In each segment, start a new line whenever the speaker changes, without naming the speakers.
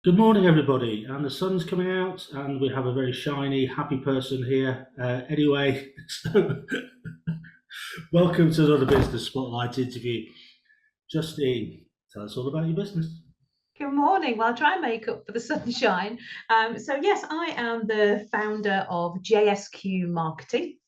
Good morning, everybody. And the sun's coming out, and we have a very shiny, happy person here. Anyway, so welcome to another Business Spotlight interview. Justine, tell us all about your business.
Good morning. Well, I'll try and make up for the sunshine. So yes, I am the founder of JSQ Marketing.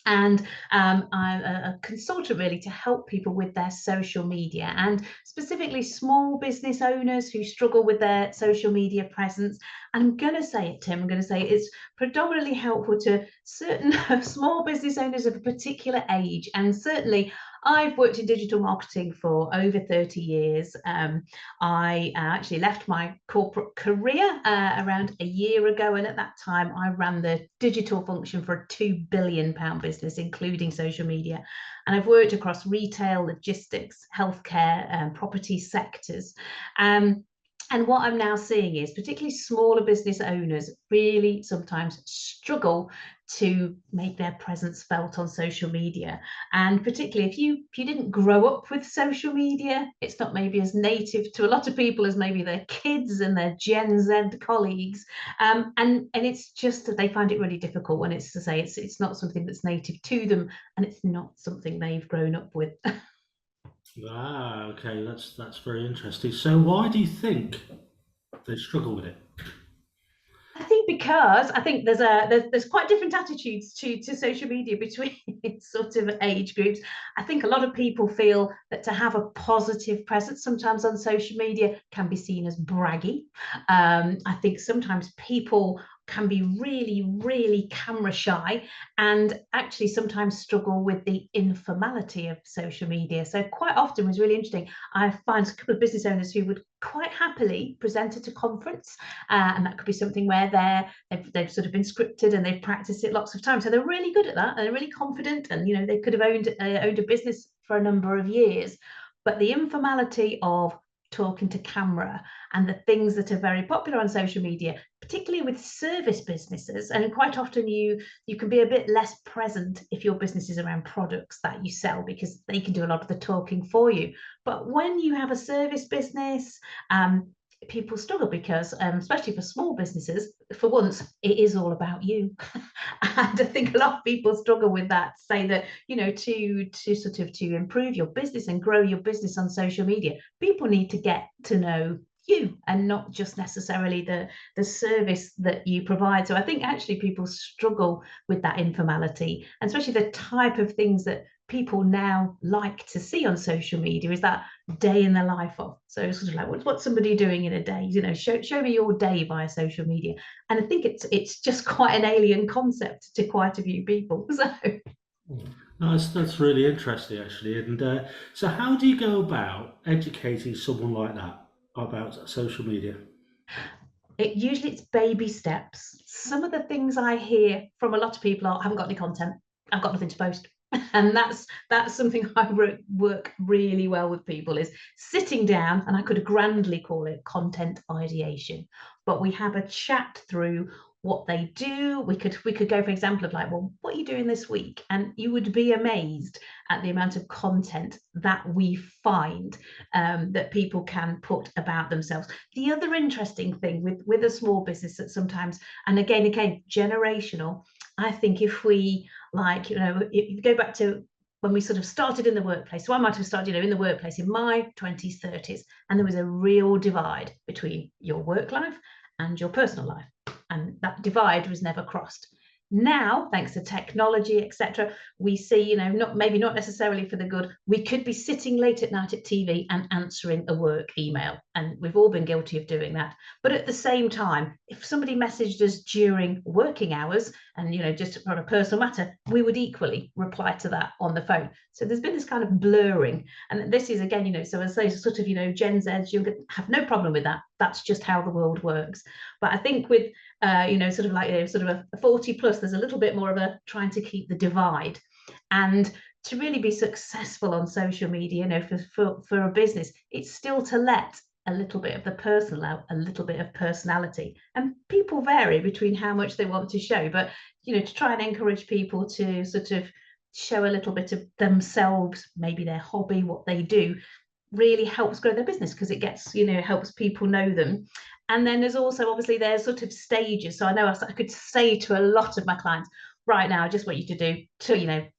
And I'm a consultant really to help people with their social media and specifically small business owners who struggle with their social media presence. And I'm going to say it, Tim, I'm going to say it's predominantly helpful to certain small business owners of a particular age. And certainly I've worked in digital marketing for over 30 years. I actually left my corporate career around a year ago, and at that time I ran the digital function for a £2 billion business, including social media. And I've worked across retail, logistics, healthcare, and property sectors. And what I'm now seeing is particularly smaller business owners really sometimes struggle to make their presence felt on social media. And particularly if you didn't grow up with social media, it's not maybe as native to a lot of people as maybe their kids and their Gen Z colleagues. And it's just that they find it really difficult when it's to say it's not something that's native to them, and it's not something they've grown up with.
Okay, that's very interesting. So, why do you think they struggle with it?
I think because I think there's quite different attitudes to social media between sort of age groups. I think a lot of people feel that to have a positive presence sometimes on social media can be seen as braggy. I think sometimes people can be really camera shy and actually sometimes struggle with the informality of social media. So quite often, it was really interesting, I find a couple of business owners who would quite happily present at a conference, and that could be something where they've sort of been scripted and they've practiced it lots of times, so they're really good at that and they're really confident, and they could have owned a business for a number of years. But the informality of talking to camera and the things that are very popular on social media, particularly with service businesses, and quite often you can be a bit less present if your business is around products that you sell, because they can do a lot of the talking for you. But when you have a service business, people struggle because, especially for small businesses, for once, it is all about you. And I think a lot of people struggle with that, say that, to sort of to improve your business and grow your business on social media, people need to get to know you and not just necessarily the service that you provide. So I think actually people struggle with that informality, and especially the type of things that people now like to see on social media is that day in the life of. So sort of like what's somebody doing in a day? Show me your day via social media. And I think it's just quite an alien concept to quite a few people. So
No, that's really interesting, actually. And so, how do you go about educating someone like that about social media?
usually it's baby steps. Some of the things I hear from a lot of people are, I haven't got any content, I've got nothing to post. And that's something I work really well with people, is sitting down, and I could grandly call it content ideation. But we have a chat through what they do. We could go, for example, of like, well, what are you doing this week? And you would be amazed at the amount of content that we find, that people can put about themselves. The other interesting thing with a small business that sometimes, and again, generational, I think if we, like, if you go back to when we sort of started in the workplace. So I might have started, in the workplace in my 20s, 30s, and there was a real divide between your work life and your personal life. And that divide was never crossed. Now, thanks to technology, etc., we see, not necessarily for the good, we could be sitting late at night at TV and answering a work email. And we've all been guilty of doing that. But at the same time, if somebody messaged us during working hours and, just on a personal matter, we would equally reply to that on the phone. So there's been this kind of blurring. And this is, again, so as I say, sort of, Gen Z, you'll have no problem with that. That's just how the world works. But I think with sort of like, sort of a 40 plus, there's a little bit more of a trying to keep the divide. And to really be successful on social media, for a business, it's still to let a little bit of the personal out, a little bit of personality. And people vary between how much they want to show, but, to try and encourage people to sort of show a little bit of themselves, maybe their hobby, what they do, really helps grow their business, because it gets, helps people know them. And then there's also, obviously, there's sort of stages. So I know I could say to a lot of my clients, right now, I just want you to do,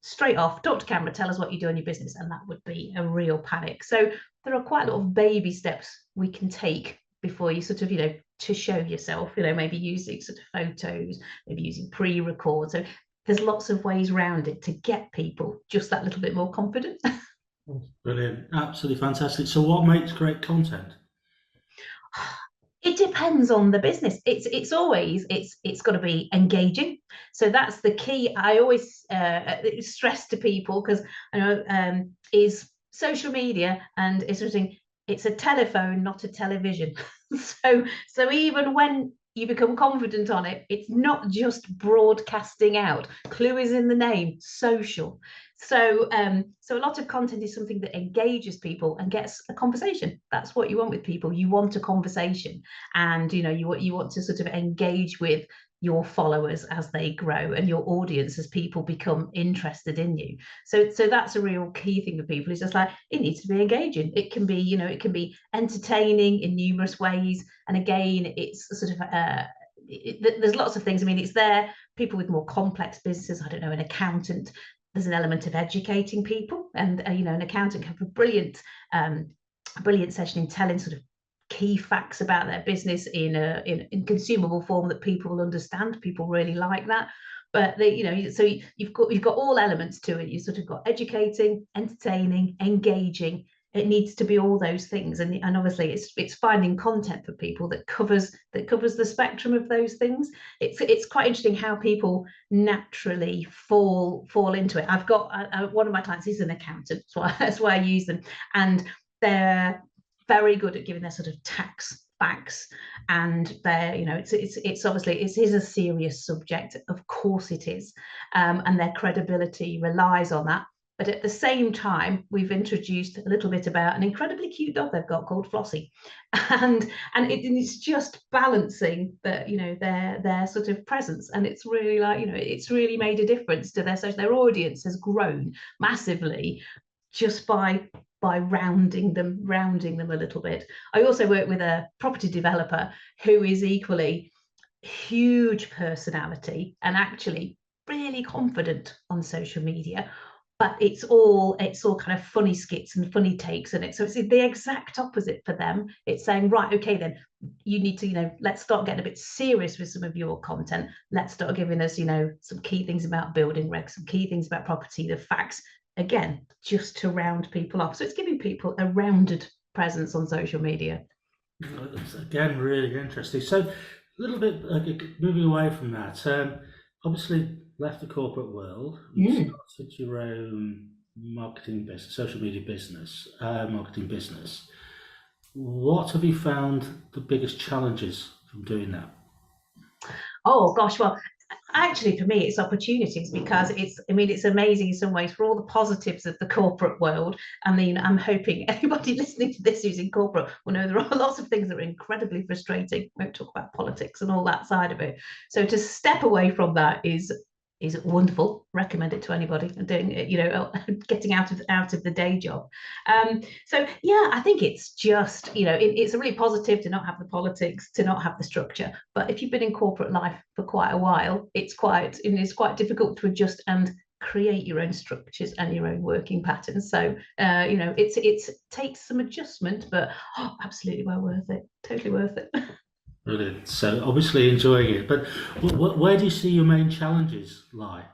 straight off, talk to camera, tell us what you do in your business. And that would be a real panic. So there are quite a lot of baby steps we can take before you sort of, to show yourself, maybe using sort of photos, maybe using pre-record. So there's lots of ways around it to get people just that little bit more confident.
Brilliant. Absolutely fantastic. So what makes great content?
It depends on the business. It's always it's got to be engaging. So that's the key. I always stress to people, because I know is social media and it's a telephone, not a television. So even when you become confident on it, it's not just broadcasting out. Clue is in the name, social. So a lot of content is something that engages people and gets a conversation. That's what you want with people. You want a conversation, and you want to sort of engage with your followers as they grow, and your audience as people become interested in you. So that's a real key thing with people. Is just like, it needs to be engaging. It can be, it can be entertaining in numerous ways. And again, it's sort of there's lots of things. I mean, it's there. People with more complex businesses, I don't know, an accountant, there's an element of educating people, and an accountant can have a brilliant session in telling sort of key facts about their business in consumable form that people will understand. People really like that. But so you've got all elements to it. You've sort of got educating, entertaining, engaging. It needs to be all those things, and obviously it's finding content for people that covers the spectrum of those things. It's quite interesting how people naturally fall into it. I've got one of my clients is an accountant, that's why I use them, and they're very good at giving their sort of tax facts, and they're it's obviously it is a serious subject, of course it is, and their credibility relies on that. But at the same time, we've introduced a little bit about an incredibly cute dog they've got called Flossie, and it's just balancing their sort of presence, and it's really like it's really made a difference to their audience has grown massively just by rounding them a little bit. I also work with a property developer who is equally huge personality and actually really confident on social media, but it's all kind of funny skits and funny takes, and so it's the exact opposite for them. It's saying, right, okay, then you need to let's start getting a bit serious with some of your content. Let's start giving us some key things about building regs, some key things about property, the facts, again, just to round people off. So it's giving people a rounded presence on social media.
It's, again, really interesting. So a little bit moving away from that. Obviously left the corporate world. You started your own marketing business, social media business, marketing business. What have you found the biggest challenges from doing that?
Oh gosh, well, actually for me it's opportunities, because it's amazing in some ways for all the positives of the corporate world. I mean, I'm hoping everybody listening to this who's in corporate will know there are lots of things that are incredibly frustrating. We won't talk about politics and all that side of it. So to step away from that is wonderful. Recommend it to anybody doing getting out of the day job. So yeah, I think it's just it's a really positive to not have the politics, to not have the structure. But if you've been in corporate life for quite a while, it's quite difficult to adjust and create your own structures and your own working patterns. So it takes some adjustment, but absolutely well worth it. Totally worth it.
Brilliant. So obviously enjoying it, but where do you see your main challenges lie?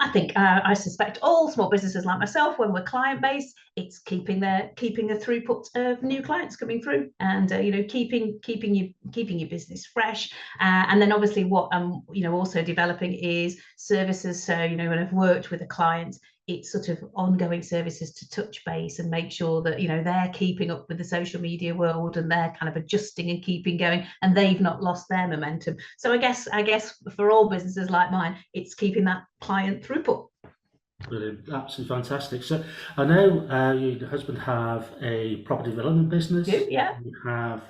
I think I suspect all small businesses like myself, when we're client based, it's keeping the throughput of new clients coming through, and keeping your business fresh, and then obviously what also developing is services. So when I've worked with a client, it's sort of ongoing services to touch base and make sure that they're keeping up with the social media world, and they're kind of adjusting and keeping going, and they've not lost their momentum. So I guess for all businesses like mine, it's keeping that client throughput.
Brilliant, absolutely fantastic. So I know you and your husband have a property development business.
Yeah.
You have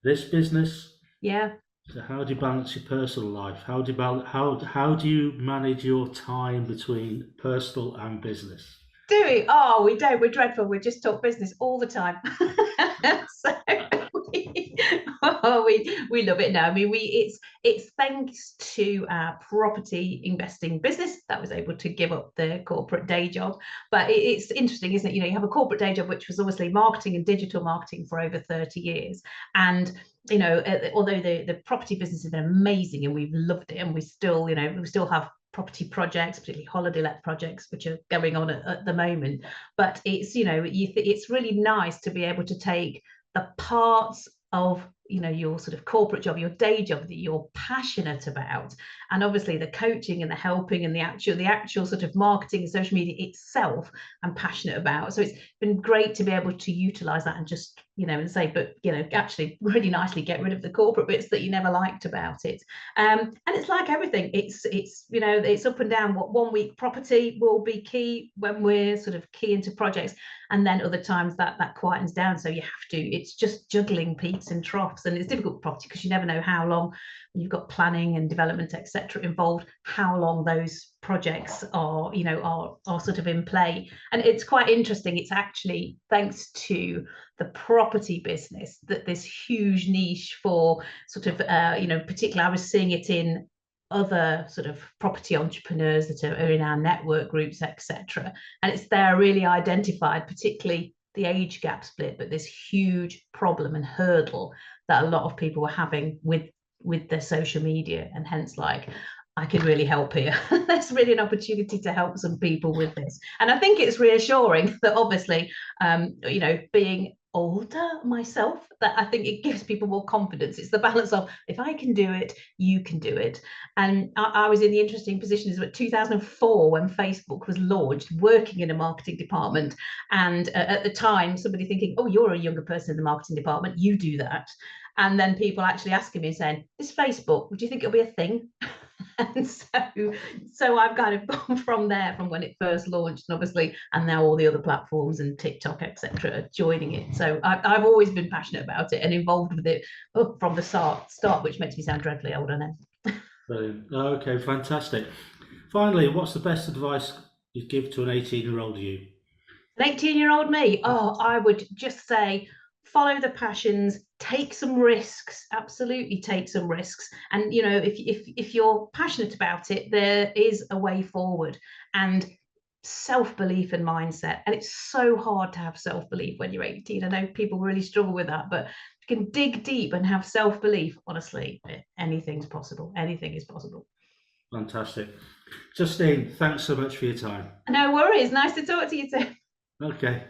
this business.
Yeah.
So how do you balance your personal life? How do you manage your time between personal and business?
Do we? Oh, we don't. We're dreadful. We just talk business all the time. So Oh, we love it now. I mean, it's thanks to our property investing business that was able to give up the corporate day job. But it's interesting, isn't it? You have a corporate day job, which was obviously marketing and digital marketing for over 30 years. And although the property business has been amazing and we've loved it, and we still have property projects, particularly holiday let projects, which are going on at the moment. But it's really nice to be able to take the parts of your sort of corporate job, your day job that you're passionate about, and obviously the coaching and the helping and the actual sort of marketing and social media itself I'm passionate about. So it's been great to be able to utilize that and just and say, but actually really nicely get rid of the corporate bits that you never liked about it. And it's like everything, it's up and down. What 1 week property will be key when we're sort of key into projects, and then other times that quietens down. So you have to, it's just juggling peaks and troughs, and it's difficult with property because you never know how long, you've got planning and development, etc. involved, how long those projects are sort of in play. And it's quite interesting. It's actually thanks to the property business that this huge niche for sort of particularly I was seeing it in other sort of property entrepreneurs that are in our network groups, etc. And it's there really identified, particularly the age gap split, but this huge problem and hurdle that a lot of people were having with their social media, and hence I could really help here. There's really an opportunity to help some people with this. And I think it's reassuring that obviously, being older myself, that I think it gives people more confidence. It's the balance of, if I can do it, you can do it. And I was in the interesting position is 2004 when Facebook was launched, working in a marketing department. And at the time, somebody thinking, oh, you're a younger person in the marketing department, you do that. And then people actually asking me saying, this Facebook, would you think it'll be a thing? And so I've kind of gone from there, from when it first launched, and obviously, and now all the other platforms and TikTok, etc., are joining it. So I've always been passionate about it and involved with it from the start, which makes me sound dreadfully old, I know.
Brilliant. Okay, fantastic. Finally, what's the best advice you'd give to an 18-year-old you?
An 18-year-old me, I would just say, follow the passions, take some risks, absolutely take some risks. And if you're passionate about it, there is a way forward. And self-belief and mindset, and it's so hard to have self-belief when you're 18. I know people really struggle with that, but if you can dig deep and have self-belief, honestly, anything's possible. Anything is possible.
Fantastic. Justine, thanks so much for your time.
No worries, nice to talk to you too.
Okay.